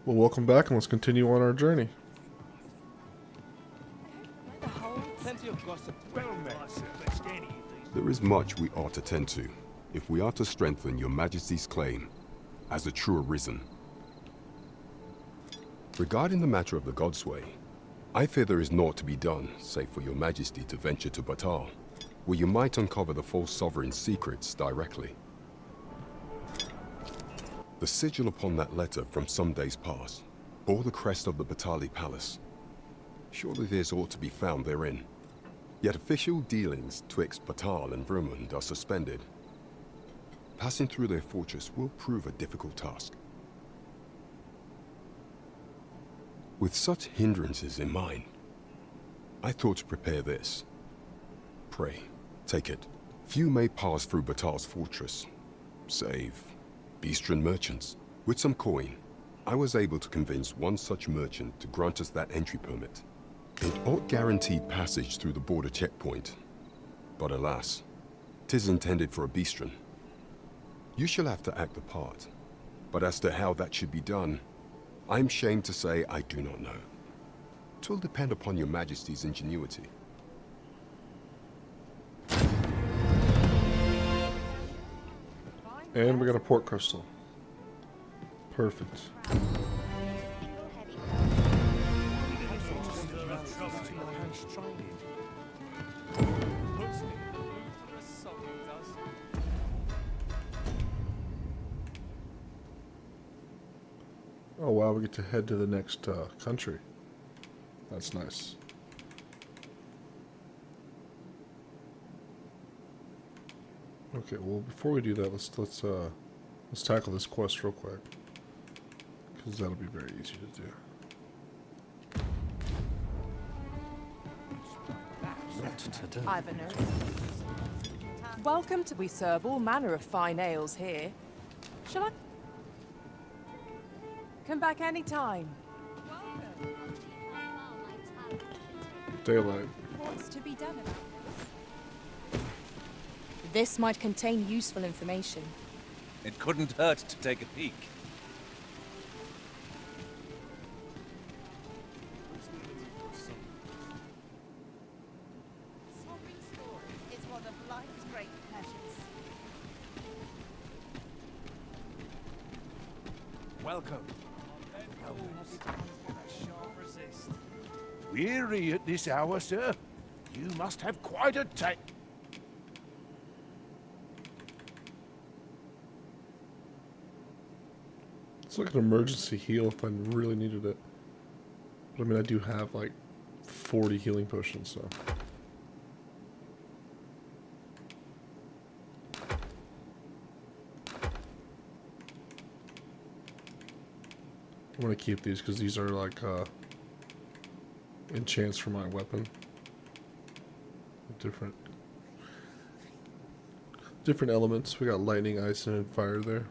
Well, welcome back, and let's continue on our journey. There is much we ought to tend to, if we are to strengthen your Majesty's claim as a true arisen. Regarding the matter of the Godsway, I fear there is naught to be done, save for your Majesty to venture to Batal, where you might uncover the false sovereign's secrets directly. The sigil upon that letter from some days past bore the crest of the Batali Palace. Surely this ought to be found therein. Yet official dealings twixt Batal and Vermund are suspended. Passing through their fortress will prove a difficult task. With such hindrances in mind, I thought to prepare this. Pray, take it. Few may pass through Batal's fortress, save Beastren merchants. With some coin, I was able to convince one such merchant to grant us that entry permit. It ought guaranteed passage through the border checkpoint, but alas, 'tis intended for a Beastren. You shall have to act the part, but as to how that should be done, I'm shamed to say I do not know. 'Twill depend upon your Majesty's ingenuity. And we got a port crystal. Perfect. Oh wow, we get to head to the next country. That's nice. Okay, well before we do that, let's tackle this quest real quick, because that'll be very easy to do. I've a note. Welcome to. We serve all manner of fine ales here. Shall I come back anytime? Daylight. What's to be done about this? This might contain useful information. It couldn't hurt to take a peek. Solving stories is one of life's great pleasures. Welcome. Weary at this hour, sir? You must have quite a taste. It's like an emergency heal if I really needed it. But I mean, I do have like 40 healing potions, so. I'm gonna keep these because these are like enchants for my weapon. Different elements. We got lightning, ice, and fire there.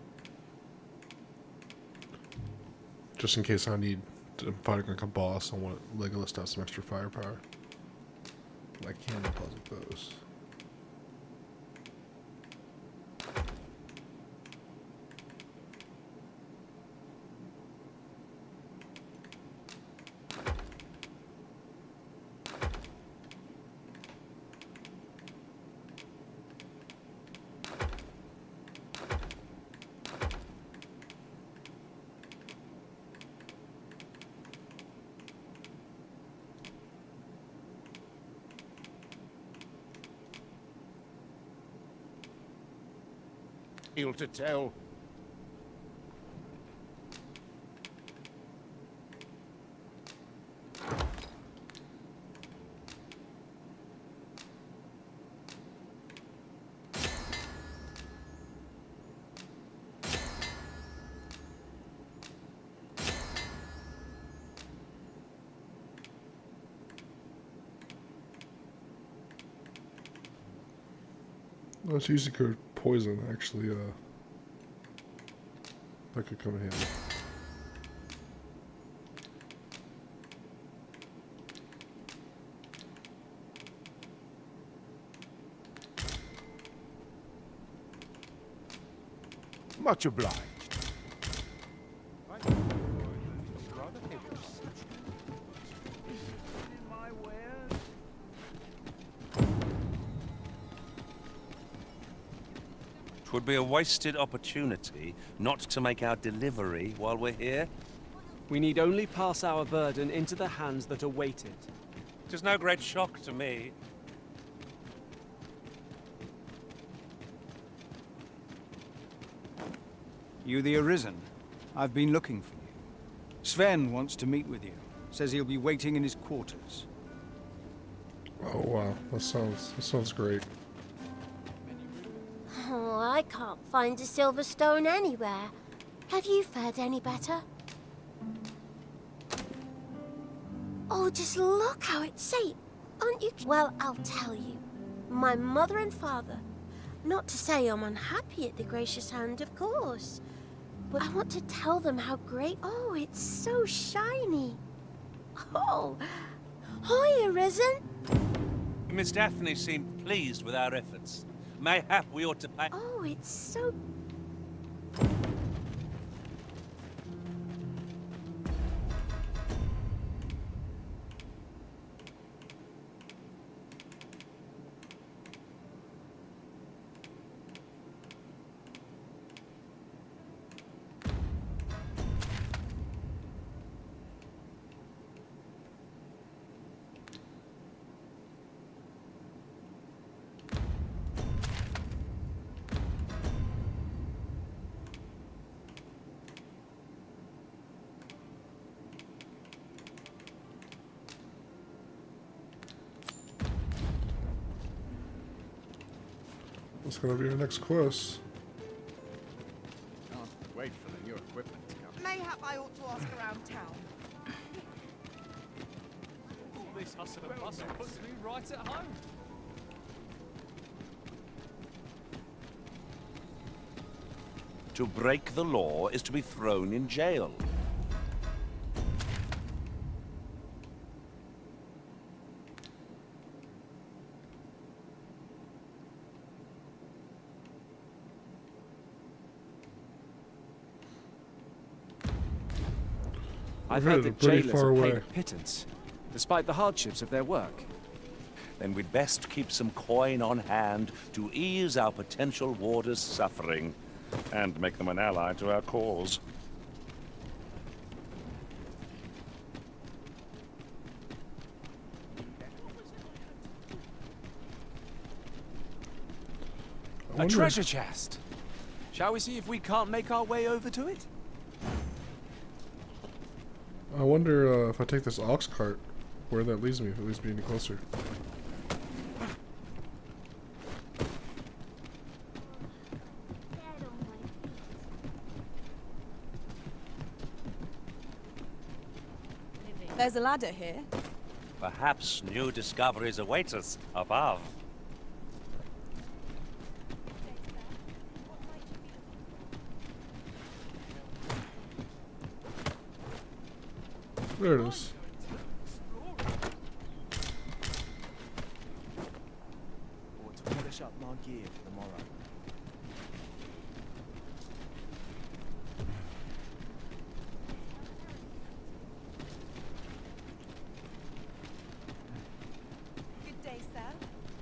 Just in case I need to fight like a boss, I want Legolas to have some extra firepower. I can deposit those. Ill to tell. Let's use the code poison, actually, that could come in handy. Much obliged. 'Twould be a wasted opportunity not to make our delivery while we're here. We need only pass our burden into the hands that await it. 'Tis no great shock to me. You the Arisen? I've been looking for you. Sven wants to meet with you. Says he'll be waiting in his quarters. Oh wow, that sounds great. Oh, I can't find a silver stone anywhere. Have you fared any better? Oh, just look how it's safe. Aren't you? Well, I'll tell you. My mother and father. Not to say I'm unhappy at the gracious hand, of course. But I want to tell them how great... Oh, it's so shiny. Oh, hi, Arisen. Miss Daphne seemed pleased with our efforts. Mayhap we ought to pay... Oh, it's so... What's gonna be our next quest? Can't wait for the new equipment to come. Mayhap I ought to ask around town. All this hustle and bustle puts me right at home. To break the law is to be thrown in jail. I've We're heard that pretty jailers far are away. paid pittance, despite the hardships of their work. Then we'd best keep some coin on hand to ease our potential warders' suffering, and make them an ally to our cause. I A wonder- treasure chest! Shall we see if we can't make our way over to it? I wonder if I take this ox cart, where that leads me, if it leads me any closer. There's a ladder here. Perhaps new discoveries await us above. There it is. Or to polish up my gear for tomorrow. Good day, sir.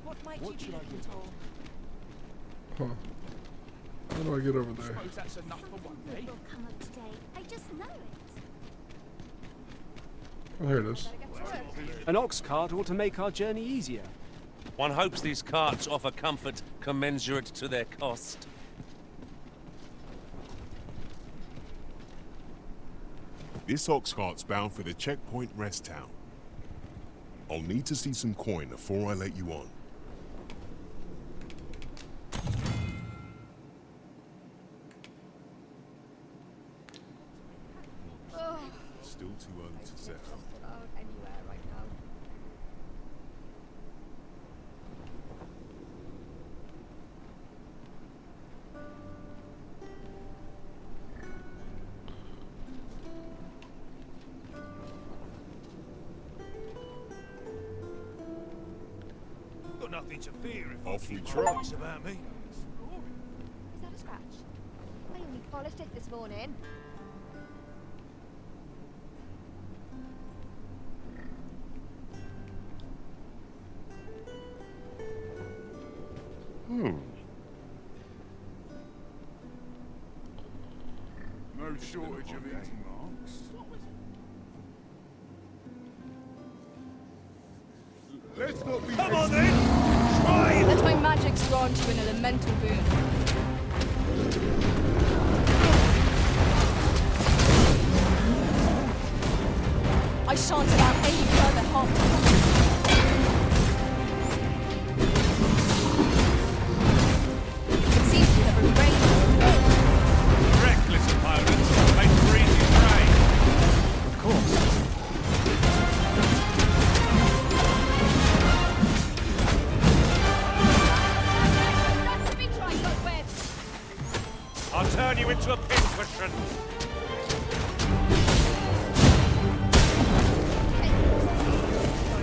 What might What you should be I looking get? for? Huh. How do I get over there? Suppose that's enough for one day. It will come up today. I just know it. Oh, here it is. An ox cart ought to make our journey easier. One hopes these carts offer comfort commensurate to their cost. This ox cart's bound for the checkpoint rest town. I'll need to see some coin before I let you on. Still too early to set. Anywhere right now. Got nothing to fear if Off we I trot. keep about me. Is that a scratch? I only polished it this morning. no shortage of eating marks. Let's not be. Come on then! Try it! Let my magics grant you an elemental boon. I shan't allow any further harm to come. It seems we have arranged your foe. Reckless opponents, made for easy prey. Of course. I'll turn you into a pincushion.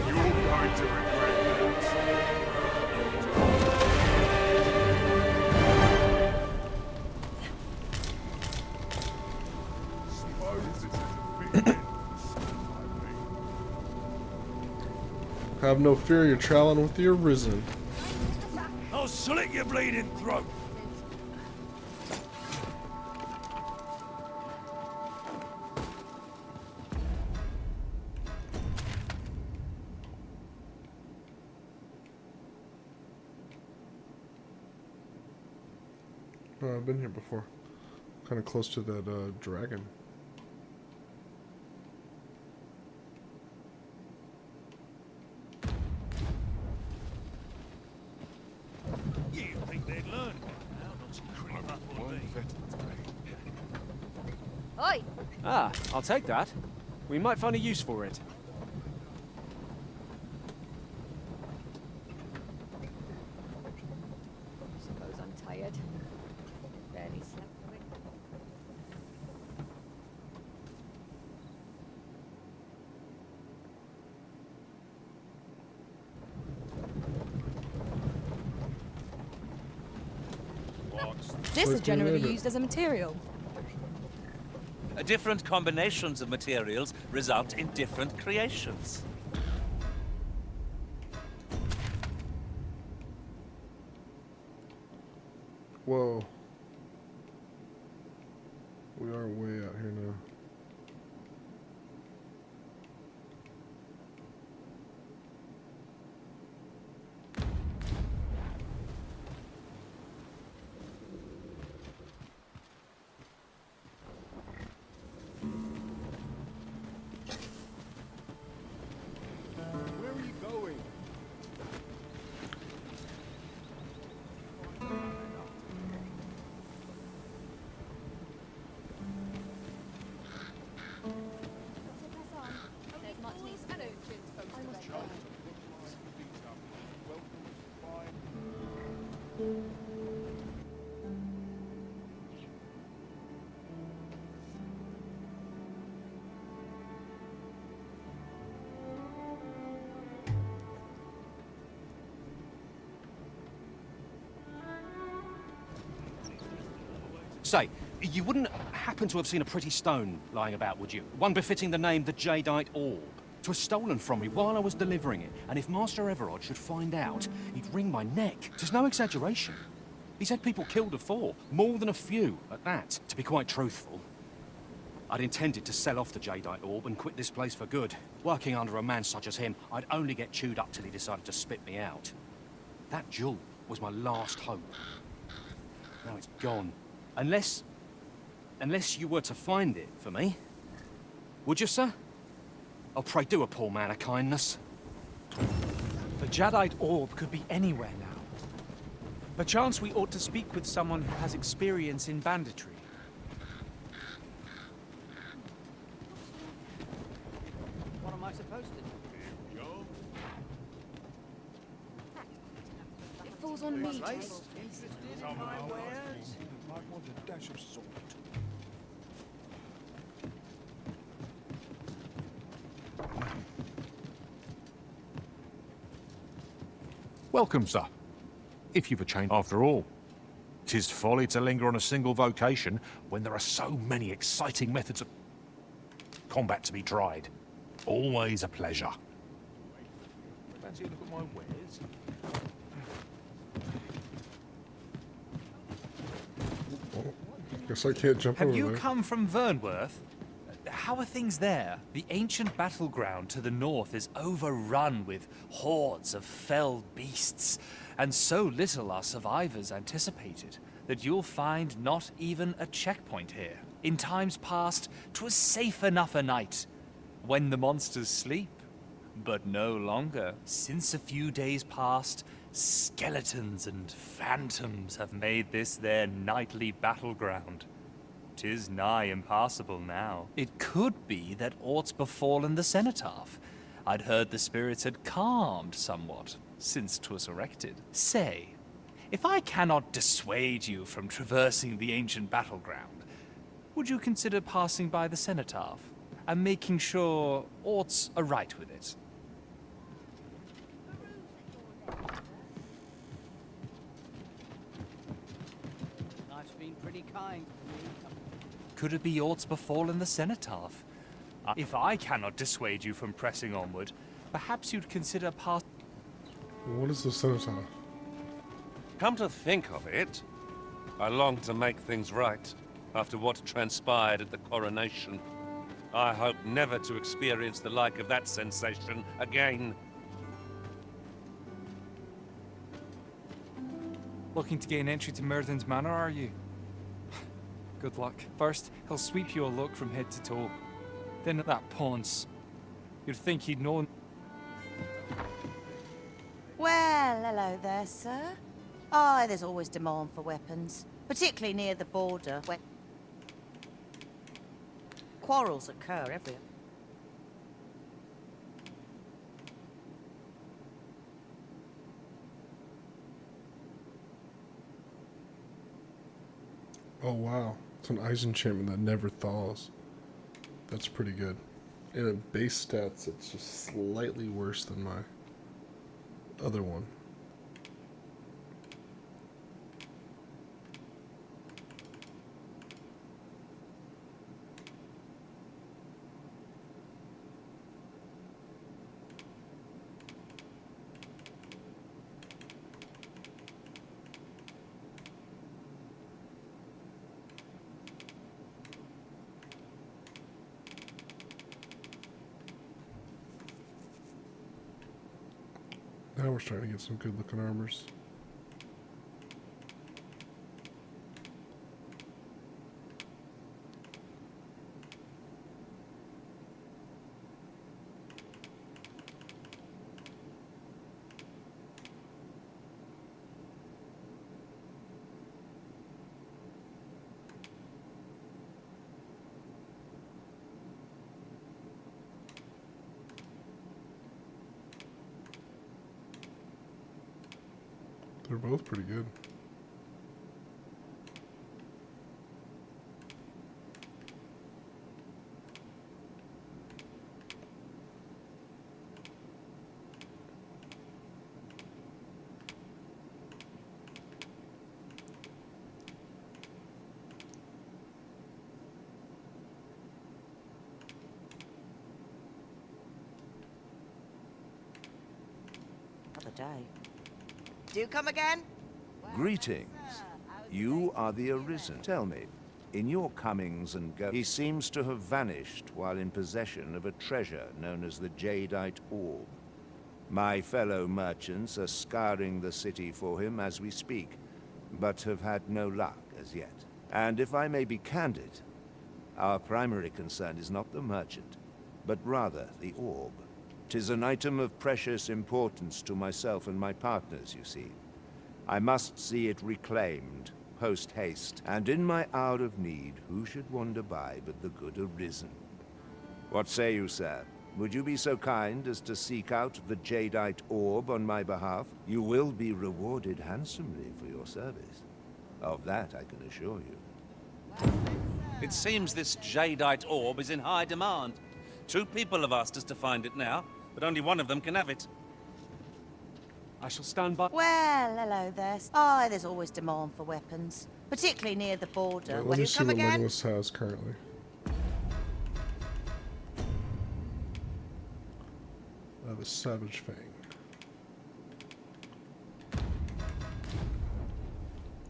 You're going to regret that. Suppose this is a big Have no fear, you're traveling with the Arisen. I'll slit your bleeding throat. Oh, I've been here before. Kind of close to that dragon. You think they'd learn by now not to creep up on me? Oi! Ah, I'll take that. We might find a use for it. Suppose I'm tired. Barely slept for it. This is Like generally the used as a material. Different combinations of materials result in different creations. Whoa. We are way out here now. Where are you going? Say, you wouldn't happen to have seen a pretty stone lying about, would you? One befitting the name the Jadeite Orb. 'Twas stolen from me while I was delivering it, and if Master Everard should find out, he'd wring my neck. 'Tis no exaggeration. He said people killed afore, more than a few at that. To be quite truthful, I'd intended to sell off the Jadeite Orb and quit this place for good. Working under a man such as him, I'd only get chewed up till he decided to spit me out. That jewel was my last hope. Now it's gone. Unless you were to find it for me. Would you, sir? Oh, pray do a poor man a kindness. The Jadeite Orb could be anywhere now. Perchance we ought to speak with someone who has experience in banditry. What am I supposed to do? It falls on me to make Might want a dash of salt. Welcome, sir. If you've a change after all. 'Tis folly to linger on a single vocation when there are so many exciting methods of combat to be tried. Always a pleasure. Fancy a look at my wares? Guess I can't jump Have over you there. come from Vernworth? How are things there? The ancient battleground to the north is overrun with hordes of felled beasts, and so little are survivors anticipated that you'll find not even a checkpoint here. In times past, 'twas safe enough a night when the monsters sleep, but no longer. Since a few days past, skeletons and phantoms have made this their nightly battleground. 'Tis nigh impassable now. It could be that aught's befallen the cenotaph. I'd heard the spirits had calmed somewhat since 'twas erected. Say, if I cannot dissuade you from traversing the ancient battleground, would you consider passing by the cenotaph and making sure aught's aright with it? Life's been pretty kind to me. Could it be aught's befallen the cenotaph? If I cannot dissuade you from pressing onward, perhaps you'd consider passing. What is the cenotaph? Come to think of it, I long to make things right after what transpired at the coronation. I hope never to experience the like of that sensation again. Looking to gain entry to Myrddin's Manor, are you? Good luck. First, he'll sweep you a look from head to toe. Then at that paunce, you'd think he'd known. Well, hello there, sir. Oh, there's always demand for weapons, particularly near the border, where quarrels occur everywhere. Oh wow, it's an ice enchantment that never thaws. That's pretty good. And at base stats, it's just slightly worse than my other one. Now we're starting to get some good looking armors. They're both pretty good. Other day. Do come again? Greetings. You are the Arisen. Tell me, in your comings and goings, he seems to have vanished while in possession of a treasure known as the Jadeite Orb. My fellow merchants are scouring the city for him as we speak, but have had no luck as yet. And if I may be candid, our primary concern is not the merchant, but rather the orb. 'Tis an item of precious importance to myself and my partners, you see. I must see it reclaimed, post-haste, and in my hour of need, who should wander by but the good Arisen? What say you, sir? Would you be so kind as to seek out the Jadeite Orb on my behalf? You will be rewarded handsomely for your service. Of that I can assure you. It seems this Jadeite Orb is in high demand. 2 people have asked us to find it now, but only one of them can have it. I shall stand by. Well, hello there. Oh, there's always demand for weapons, particularly near the border. Let Will me you see come what again? Linguist has currently. I have a Savage Fang.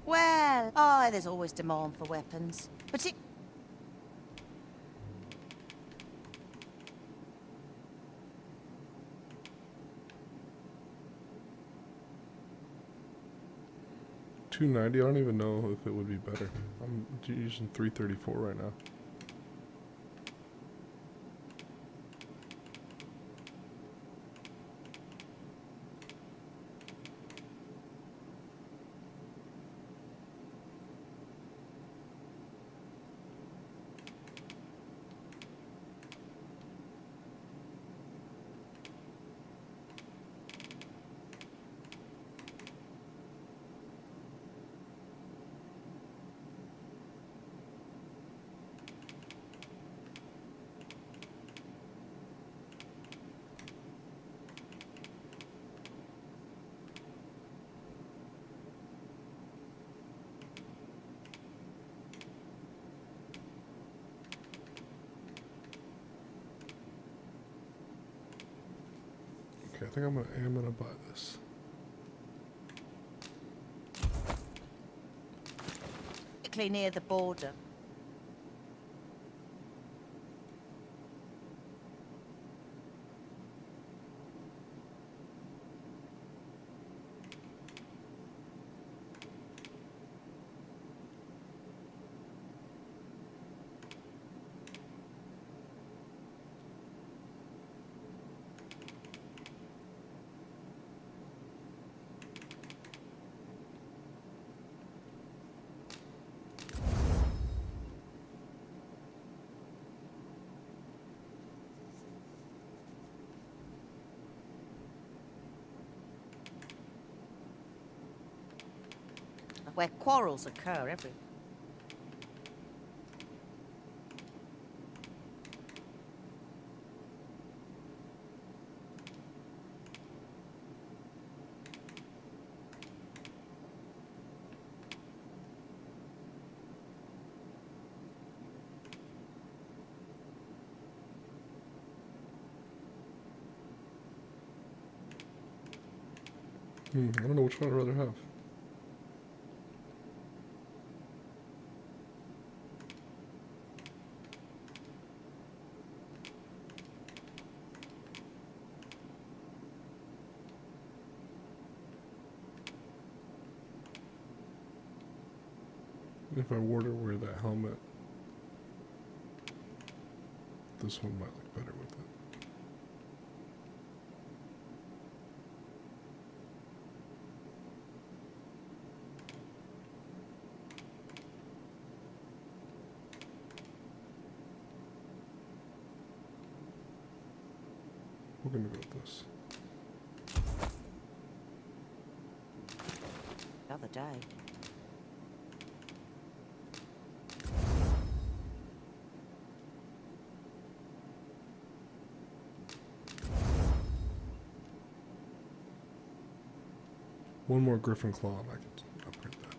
Well, Oh, there's always demand for weapons. $290. I don't even know if it would be better. I'm using 334 right now. Okay, I think I am gonna buy this. Particularly near the border. Where quarrels occur everywhere. I don't know which one I'd rather have. If I were to wear that helmet, this one might look better with it. We're gonna go with this. The other day. One more Griffin Claw and I can upgrade that.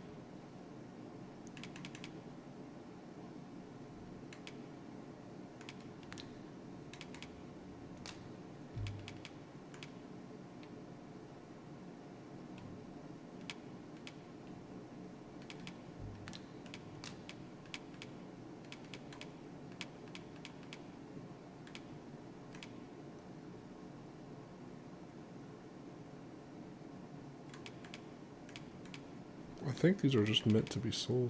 I think these are just meant to be sold.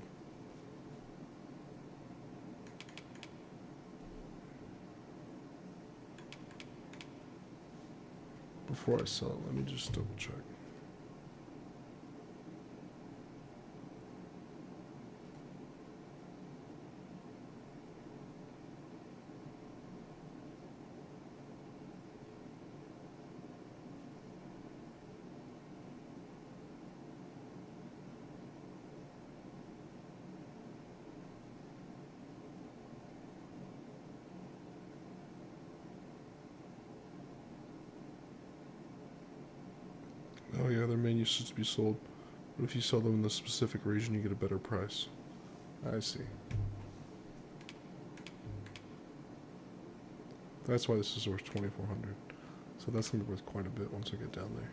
Before I sell it, let me just double check. Oh yeah, their main usage to be sold. But if you sell them in the specific region, you get a better price. I see. That's why this is worth $2,400. So that's gonna be worth quite a bit once I get down there.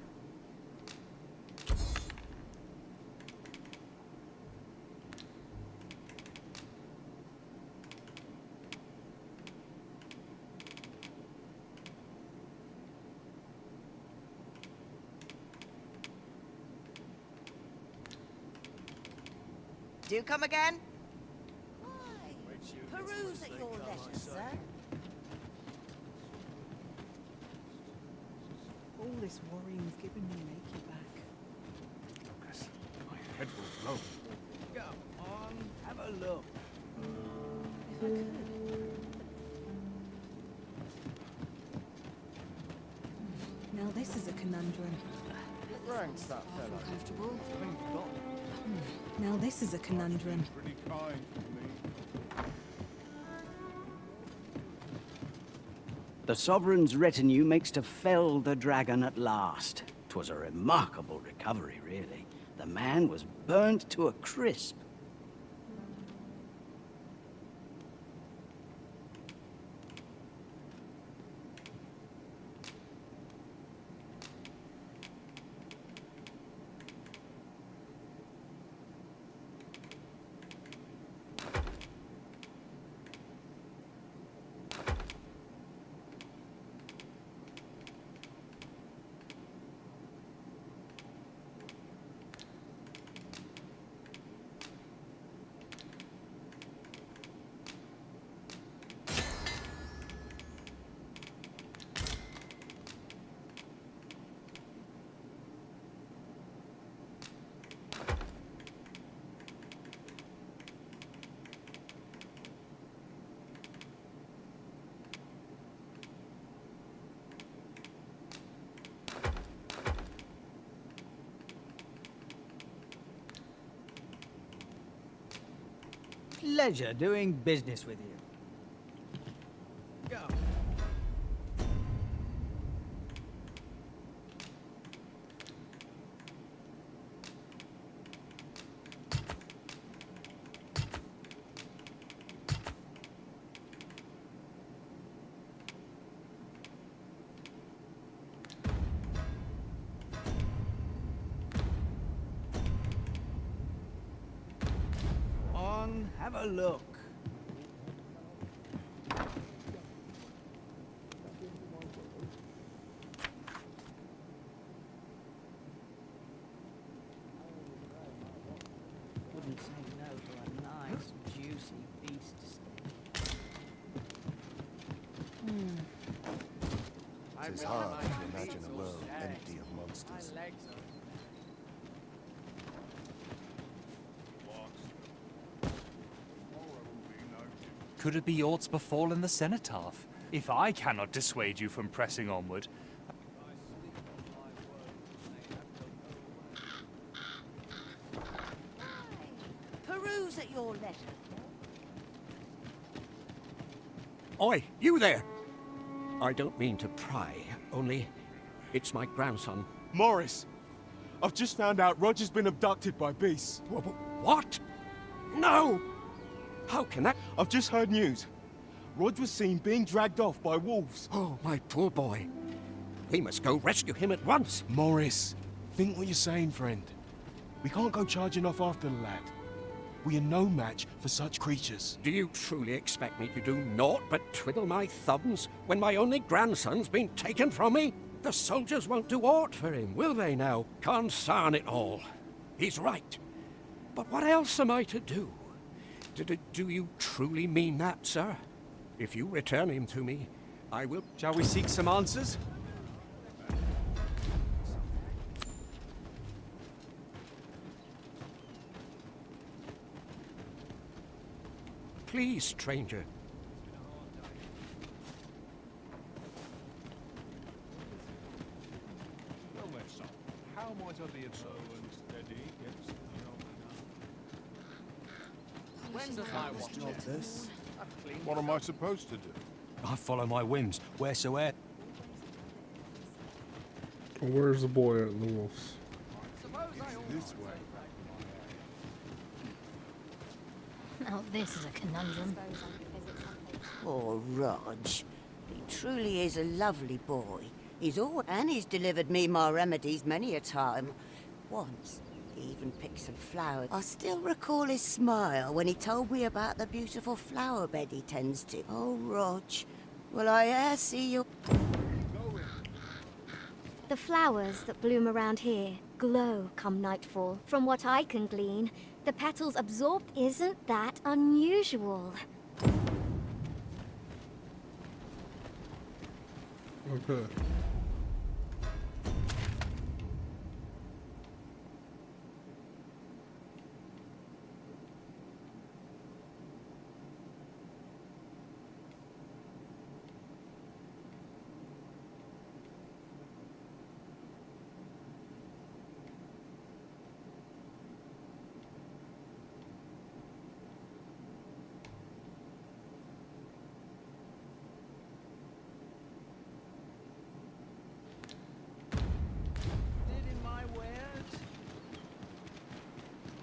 Do come again? Peruse at your leisure, sir. All this worrying's giving me an achy back. Lucas, my head will blow. Come on, have a look. If I could. Now this is a conundrum. What ranks that fellow? Comfortable. Clean forgotten. Now this is a conundrum. Pretty kind to me. The Sovereign's retinue makes to fell the dragon at last. 'Twas a remarkable recovery, really. The man was burnt to a crisp. Pleasure doing business with you. Go. Have a look. Wouldn't say no to a nice, juicy beast steak. It is hard to imagine a world empty of monsters. Could it be aught's befallen the cenotaph? If I cannot dissuade you from pressing onward, Peruse at your leisure. Oi, you there! I don't mean to pry, only it's my grandson. Morris! I've just found out Roger's been abducted by beasts. What? No! How can that? I've just heard news. Rog was seen being dragged off by wolves. Oh, my poor boy. We must go rescue him at once. Morris, think what you're saying, friend. We can't go charging off after the lad. We are no match for such creatures. Do you truly expect me to do naught but twiddle my thumbs when my only grandson's been taken from me? The soldiers won't do aught for him, will they now? Consarn it all. He's right. But what else am I to do? Do you truly mean that, sir? If you return him to me, I will... Shall we seek some answers? Please, stranger. Well then, son, how might I be of service? Steady, yes. When does my watch Not this. What am I supposed to do? I follow my whims, wheresoever. Where's the boy and the wolves? This way. Now this is a conundrum. Poor Rog. He truly is a lovely boy. He's delivered me my remedies many a time. Once, he even picked some flowers. I still recall his smile when he told me about the beautiful flower bed he tends to. Oh, Rog, will I e'er see you? The flowers that bloom around here glow come nightfall. From what I can glean, the petals absorbed isn't that unusual. Okay.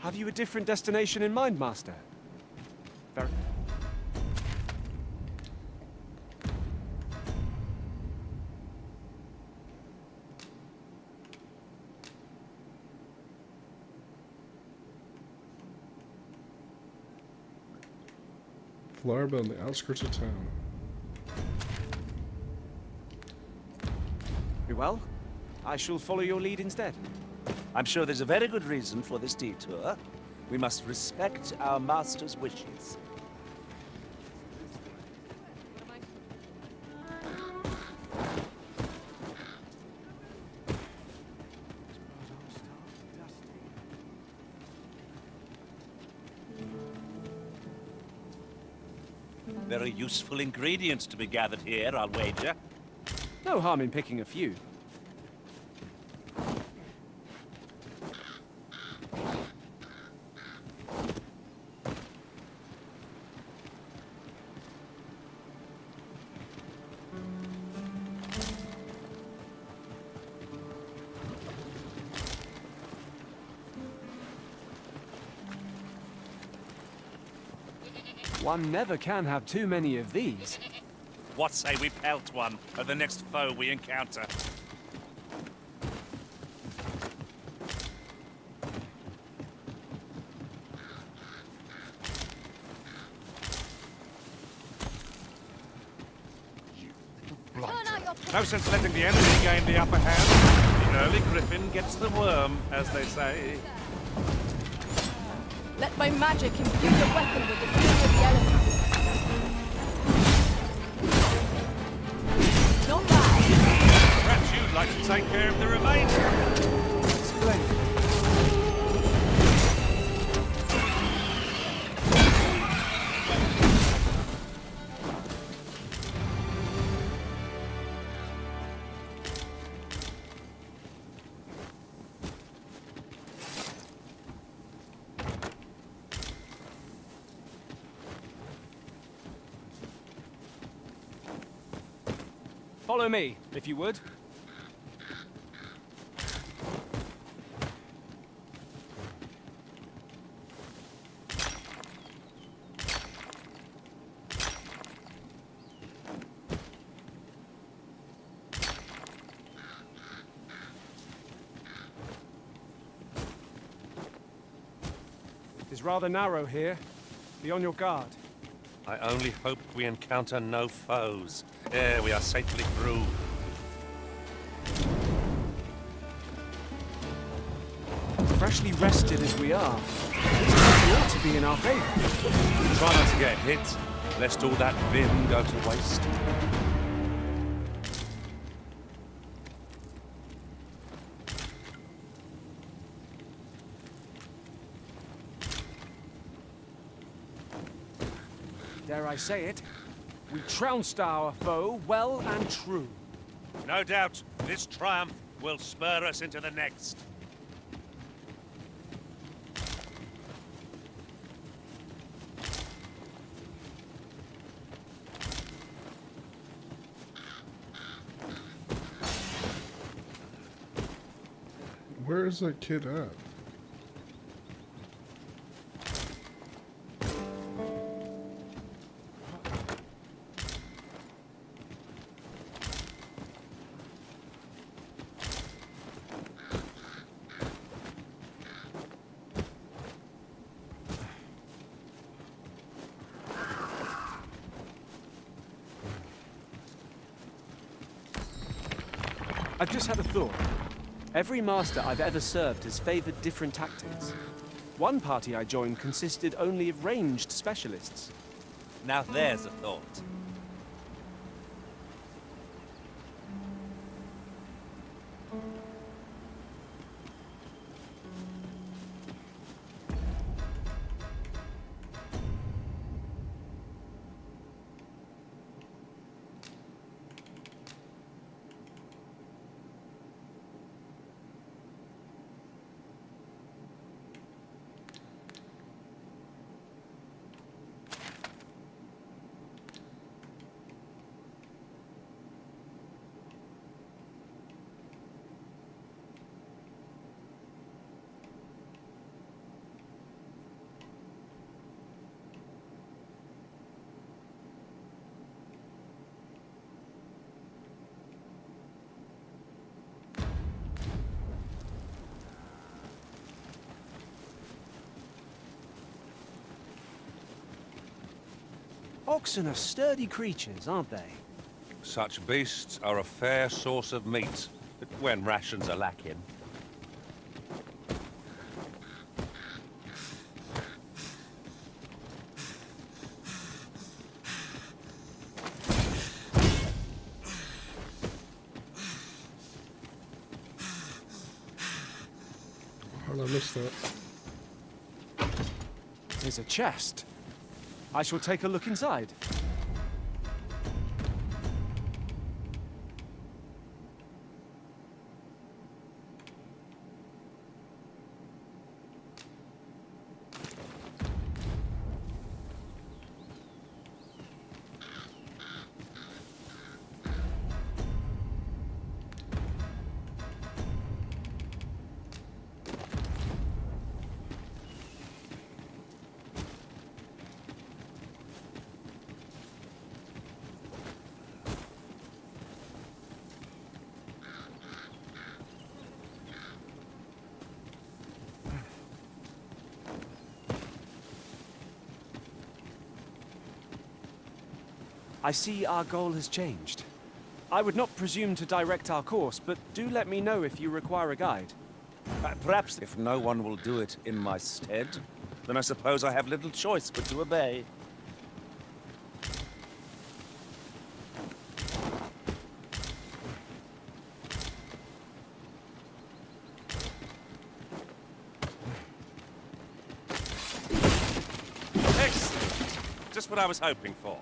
Have you a different destination in mind, Master? Very... Flower bed on the outskirts of town. Very well. I shall follow your lead instead. I'm sure there's a very good reason for this detour. We must respect our master's wishes. Very useful ingredients to be gathered here, I'll wager. No harm in picking a few. One never can have too many of these. What say we pelt one of the next foe we encounter? No sense letting the enemy gain the upper hand. The early griffin gets the worm, as they say. Let my magic imbue the weapon with the fury of the elements. Not bad. Perhaps you'd like to take care of the remainder. Splendid. Follow me, if you would. It's rather narrow here. Be on your guard. I only hope we encounter no foes. There, we are safely through. Freshly rested as we are, this ought to be in our favor. Try not to get hit, lest all that vim go to waste. Dare I say it, we trounced our foe well and true. No doubt, this triumph will spur us into the next. Where is that kid at? I've just had a thought. Every master I've ever served has favored different tactics. One party I joined consisted only of ranged specialists. Now there's a thought. Oxen are sturdy creatures, aren't they? Such beasts are a fair source of meat, when rations are lacking. How did I miss that? There's a chest. I shall take a look inside. I see our goal has changed. I would not presume to direct our course, but do let me know if you require a guide. Perhaps if no one will do it in my stead, then I suppose I have little choice but to obey. Excellent! Just what I was hoping for.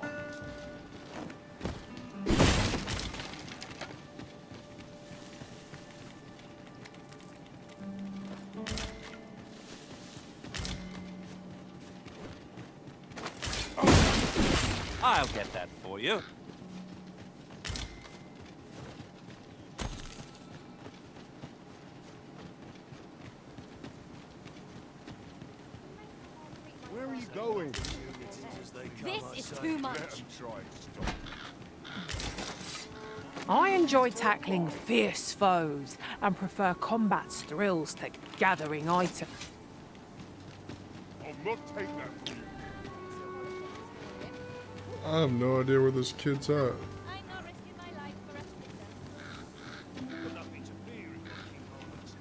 I'll get that for you. Where are you going? This is too much. I enjoy tackling fierce foes and prefer combat's thrills to gathering items. I'll not take that from you. I have no idea where this kid's at.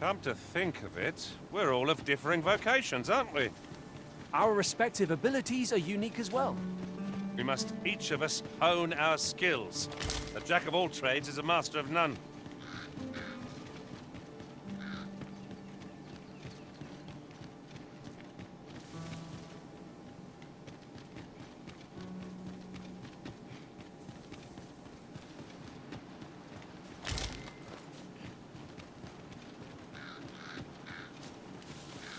Come to think of it, we're all of differing vocations, aren't we? Our respective abilities are unique as well. We must each of us hone our skills. A jack of all trades is a master of none.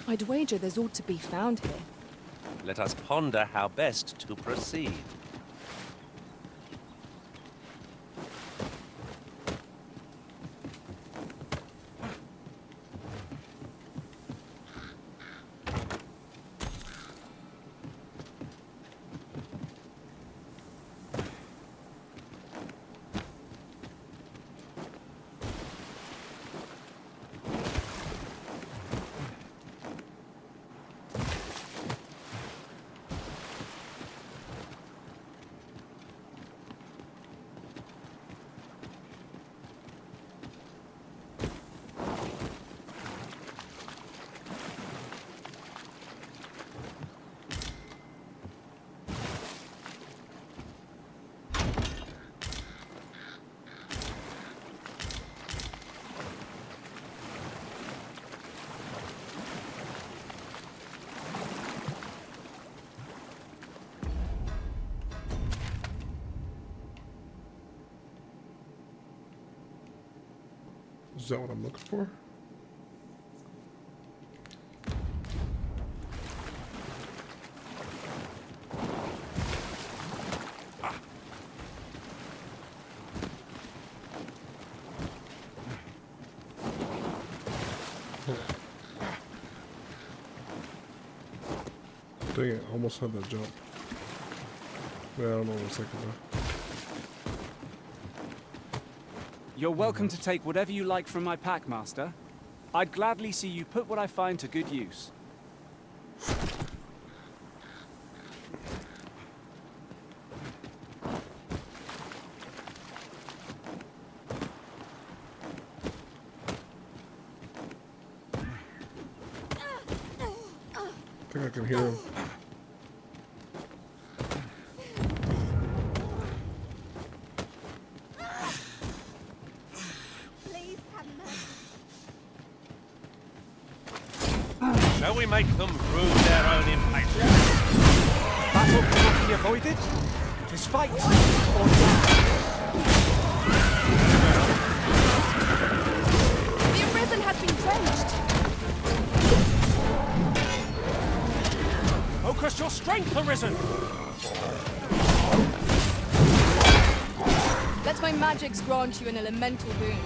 I'd wager there's ought to be found here. Let us ponder how best to proceed. Is that what I'm looking for? Dang it, almost had that jump. Yeah, I don't know what a second though. You're welcome to take whatever you like from my pack, Master. I'd gladly see you put what I find to good use. I think I can hear him. Shall we make them prove their own impatience? Battle cannot be avoided. It is fight or die. The Arisen has been drenched. Focus your strength, Arisen! Let my magics grant you an elemental boon.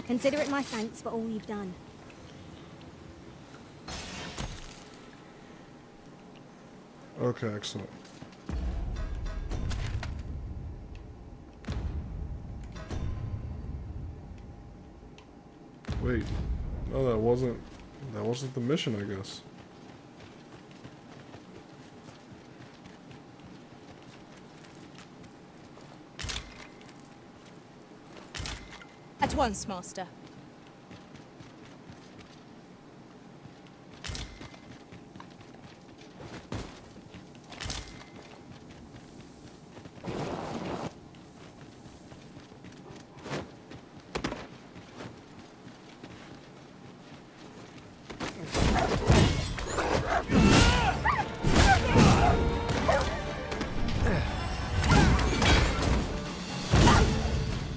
Consider it my thanks for all you've done. Okay, excellent. Wait, no, that wasn't the mission, I guess. At once, Master.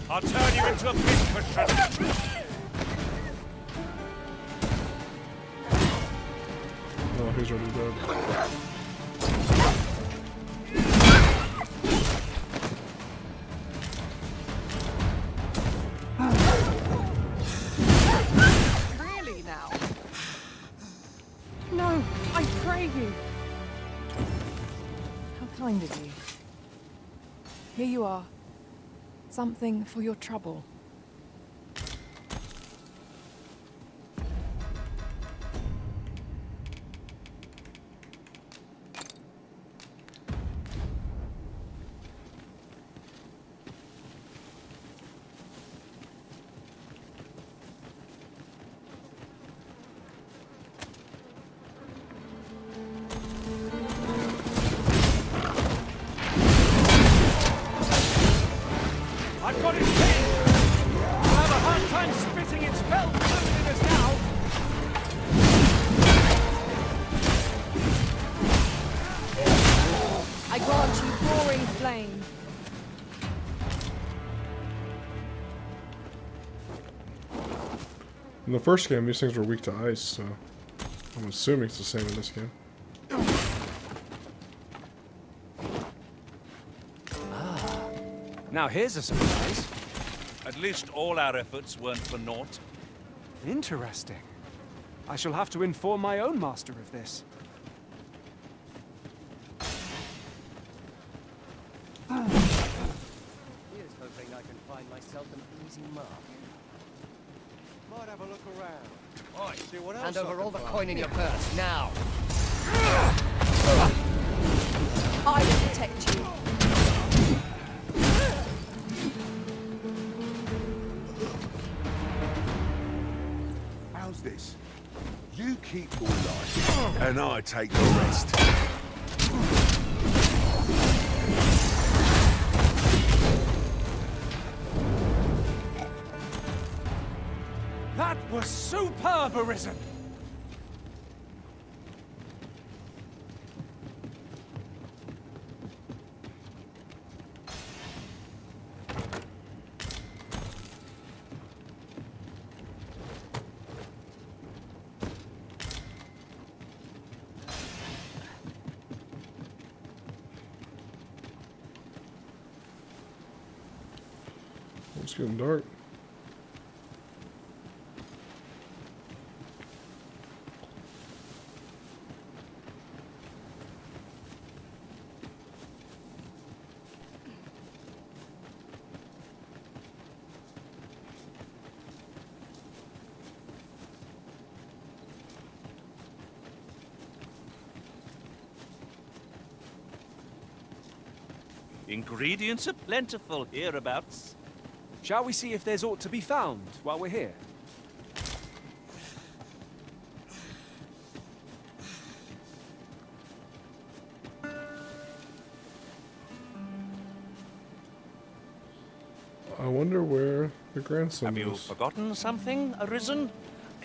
I'll turn you into a pincushion. Oh, he's already dead. Really now? No, I pray you. How kind of you. Here you are. Something for your trouble. I've got it pinned! You'll have a hard time spitting its fell fluid in us now! I grant you roaring flame. In the first game, these things were weak to ice, so I'm assuming it's the same in this game. Now here's a surprise. At least all our efforts weren't for naught. Interesting. I shall have to inform my own master of this. Here's hoping I can find myself an easy mark. Might have a look around. Oi, see what else Hand I over can all the find. coin in your purse, now! I will protect you. How's this? You keep your life, and I take the rest. That was superb, Arisen! It's getting dark. Ingredients are plentiful hereabouts. Shall we see if there's aught to be found while we're here? I wonder where the grandson Have you is. forgotten something, Arisen?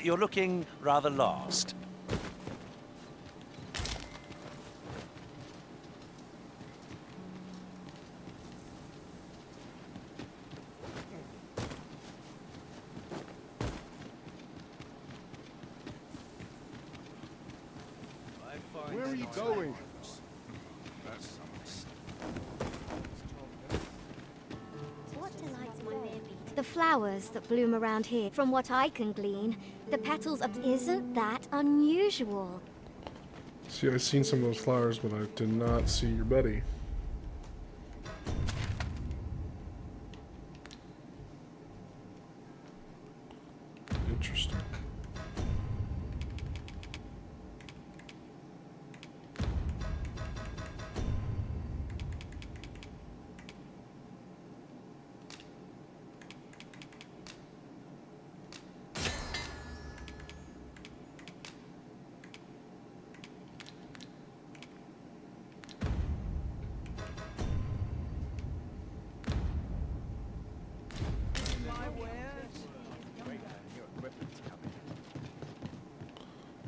You're looking rather lost. Where are you going? What delights my mere beat? The flowers that bloom around here, from what I can glean, the petals of... Isn't that unusual? See, I've seen some of those flowers, but I did not see your buddy. Interesting.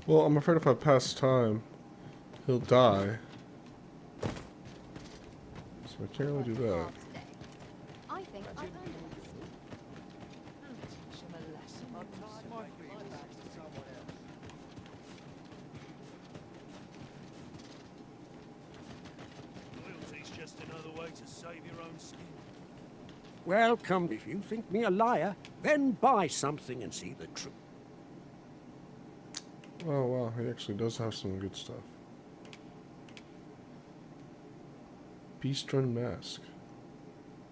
Well, I'm afraid if I pass time, he'll die. So I can't really do that. I think I earned it. Loyalty's just another way to save your own skin. Welcome. If you think me a liar, then buy something and see the truth. Oh wow, he actually does have some good stuff. Beast Run mask.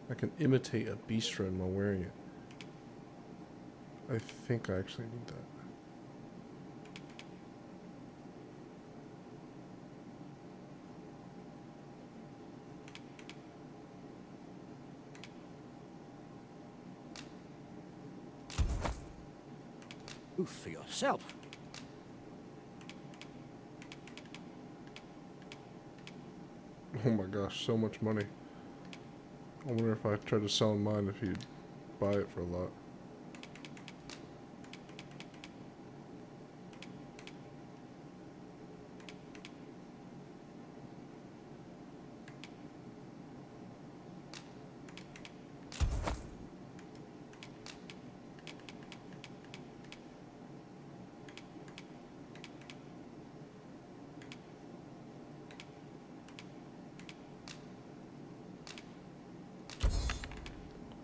I can imitate a beast run while wearing it. I think I actually need that. Proof for yourself. Oh my gosh, so much money. I wonder if I tried to sell him mine, if he'd buy it for a lot.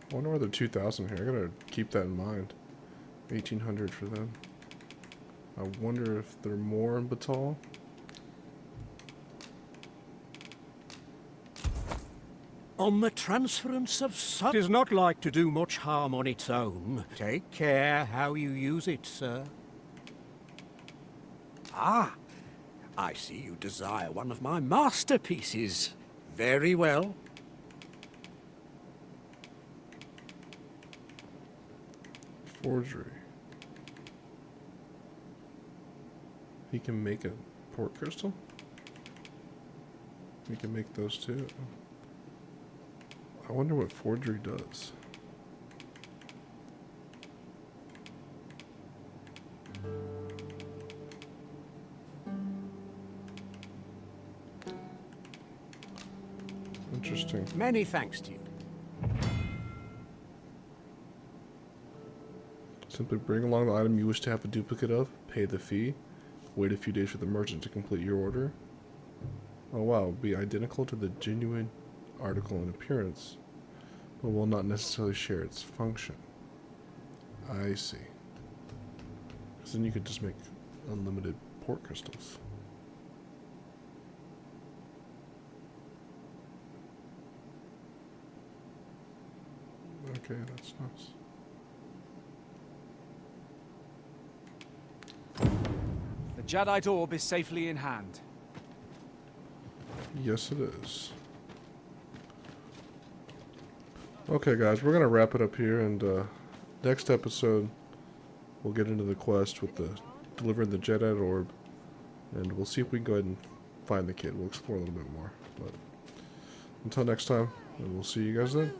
I wonder why they're 2,000 here. I gotta keep that in mind. 1,800 for them. I wonder if they're more in Batal. On the transference of such is not like to do much harm on its own. Take care how you use it, sir. Ah, I see you desire one of my masterpieces. Very well. Forgery. He can make a port crystal? We can make those too. I wonder what forgery does. Interesting. Many thanks to you. Simply bring along the item you wish to have a duplicate of, pay the fee, wait a few days for the merchant to complete your order. Oh wow, be identical to the genuine article in appearance. but will not necessarily share its function. I see. Because then you could just make unlimited port crystals. Okay, that's nice. The Jadeite orb is safely in hand. Yes, it is. Okay, guys, we're gonna wrap it up here, and next episode we'll get into the quest with the delivering the Jadeite orb, and we'll see if we can go ahead and find the kid. We'll explore a little bit more. But until next time, and we'll see you guys then.